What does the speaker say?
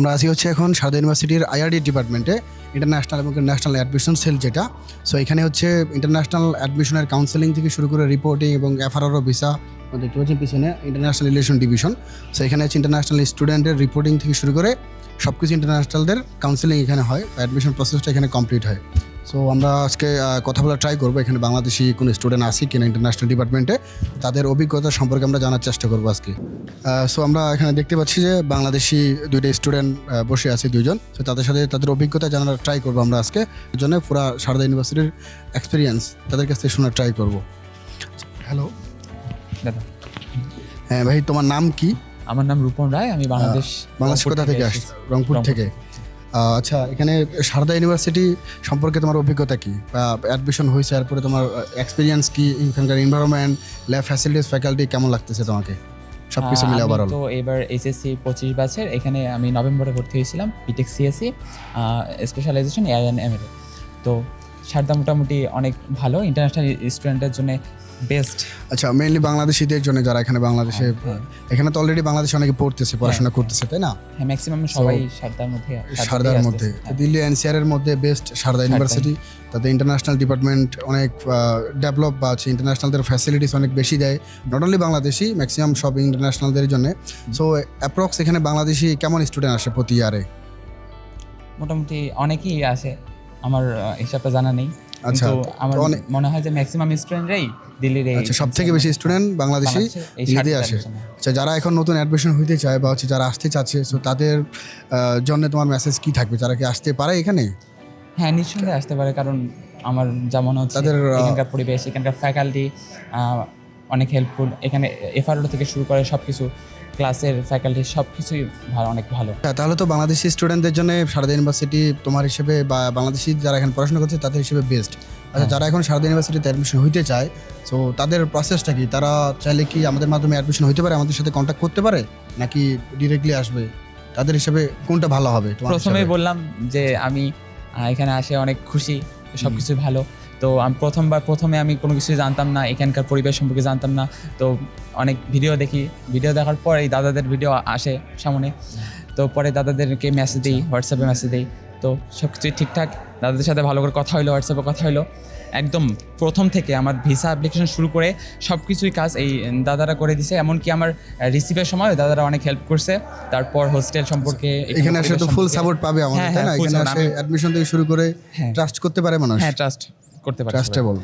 আমরা আছি হচ্ছে এখন সারদা ইউনিভার্সিটির আইআরডি ডিপার্টমেন্টে, ইন্টারন্যাশনাল এবং ন্যাশনাল অ্যাডমিশন সেল যেটা। সো এখানে হচ্ছে ইন্টারন্যাশনাল অ্যাডমিশনের কাউন্সেলিং থেকে শুরু করে রিপোর্টিং এবং এফআরআরও ভিসা, দেখতে পাচ্ছেন পিছনে ইন্টারন্যাশনাল রিলেশন ডিভিশন। সো এখানে হচ্ছে ইন্টারন্যাশনাল স্টুডেন্টের রিপোর্টিং থেকে শুরু করে সব কিছু ইন্টারন্যাশনালদের কাউন্সেলিং এখানে হয়, অ্যাডমিশন প্রসেসটা এখানে কমপ্লিট হয়। সো আমরা আজকে কথা বলা ট্রাই করবো এখানে বাংলাদেশি কোনো স্টুডেন্ট আসি কিনা ইন্টারন্যাশনাল ডিপার্টমেন্টে, তাদের অভিজ্ঞতা সম্পর্কে আমরা জানার চেষ্টা করবো আজকে। সো আমরা এখানে দেখতে পাচ্ছি যে বাংলাদেশি দুইটা স্টুডেন্ট বসে আছে, দুইজন। সো তাদের সাথে তাদের অভিজ্ঞতা জানার ট্রাই করবো আমরা আজকে। এই জন্য পুরা সারদা ইউনিভার্সিটির এক্সপিরিয়েন্স তাদের কাছ থেকে শোনার ট্রাই করবো। হ্যালো দাদা, হ্যাঁ ভাই, তোমার নাম কি? আমার নাম রূপন রায়, আমি বাংলাদেশ কোথা থেকে আসছো? রংপুর থেকে। আচ্ছা, এখানে সারদা ইউনিভার্সিটি সম্পর্কে তোমার অভিজ্ঞতা কি? অ্যাডমিশন হয়েছে, এরপরে তোমার এক্সপিরিয়েন্স কি? এখানকার এনভায়রনমেন্ট, ল্যাব ফ্যাসিলিটিস, ফ্যাকাল্টি কেমন লাগতেছে তোমাকে? সব কিছু মিলে ওভারঅল। তো এবার এইচএসসি 25 ব্যাচের, এখানে আমি নভেম্বরে ভর্তি হয়েছিলাম BTech CSC specialisation AI and ML. তো সারদা মোটামুটি অনেক ভালো, ইন্টারন্যাশনাল স্টুডেন্টের জন্য বেস্ট। আচ্ছা, মেইনলি বাংলাদেশিদের জন্য যারা এখানে বাংলাদেশে, এখানে তো অলরেডি বাংলাদেশে অনেকে পড়তেছে, পড়াশোনা করতেছে, তাই না? হ্যাঁ, ম্যাক্সিমাম সবাই সারদার মধ্যে। দিল্লি এনসিআর এর মধ্যে বেস্ট সারদা ইউনিভার্সিটি। তাদের ইন্টারন্যাশনাল ডিপার্টমেন্ট অনেক ডেভেলপ বা আছে, ইন্টারন্যাশনালদের ফ্যাসিলিটিস অনেক বেশি দেয়, নট অনলি বাংলাদেশি, ম্যাক্সিমাম সব ইন্টারন্যাশনালদের জন্য। সো অ্যাপ্রক্স এখানে বাংলাদেশি কেমন স্টুডেন্ট আসে প্রতি ইয়ারে? মোটামুটি অনেকেই আসে, আমার হিসাবটা জানা নেই। আচ্ছা, আমার মনে হয় যে ম্যাক্সিমাম স্টুডেন্টরাই দিল্লির। আচ্ছা, সব থেকে বেশি স্টুডেন্ট বাংলাদেশি দিল্লিতে আসে। আচ্ছা, যারা এখন নতুন অ্যাডমিশন হইতে চায় বা হচ্ছে যারা আসতে চাচ্ছে, সো তাদের জন্য তোমার মেসেজ কি থাকবে? তারা কি আসতে পারে এখানে? হ্যাঁ, নিঃসন্দেহে আসতে পারে, কারণ আমার যা মনে হচ্ছে তাদের এখানকার পরিবেশ, এখানকার ফ্যাকাল্টি অনেক হেল্পফুল। এখানে এফআরও থেকে শুরু করে সব কিছু, ক্লাসের ফ্যাকাল্টি সব কিছুই ভালো, অনেক ভালো। তাহলে তো বাংলাদেশি স্টুডেন্টদের জন্য সারদা ইউনিভার্সিটি তোমার হিসেবে বা বাংলাদেশি যারা এখানে পড়াশোনা করছে তাদের হিসেবে বেস্ট। আচ্ছা, যারা এখন সারদা ইউনিভার্সিটিতে অ্যাডমিশন হইতে চায়, সো তাদের প্রসেসটা কি? তারা চাইলে কি আমাদের মাধ্যমে অ্যাডমিশন হইতে পারে, আমাদের সাথে কন্ট্যাক্ট করতে পারে, নাকি ডিরেক্টলি আসবে? তাদের হিসেবে কোনটা ভালো হবে? প্রথমেই বললাম যে আমি এখানে আসে অনেক খুশি, সব কিছু ভালো। তো আমি প্রথমে আমি কোনো কিছু জানতাম না, এখানকার পরিবেশ সম্পর্কে জানতাম না। তো অনেক ভিডিও দেখি, ভিডিও দেখার পর এই দাদাদের ভিডিও আসে সামনে, তো পরে দাদাদেরকে মেসেজ দিই, হোয়াটসঅ্যাপে মেসেজ দিই। তো সব কিছুই ঠিকঠাক, দাদাদের সাথে ভালো করে কথা হলো, হোয়াটসঅ্যাপে কথা হলো। একদম প্রথম থেকে আমার ভিসা অ্যাপ্লিকেশন শুরু করে সব কিছুই কাজ এই দাদারা করে দিছে। এমনকি আমার রিসিভের সময় দাদারা অনেক হেল্প করছে। তারপর হোস্টেল সম্পর্কে এখানে আসলে তো ফুল সাপোর্ট পাবে আমাদের, তাই না? এখানে আসে অ্যাডমিশন থেকে শুরু করে ট্রাস্ট করতে পারে মানুষ। হ্যাঁ, ট্রাস্ট করতে পারে, ট্রাস্টেবল।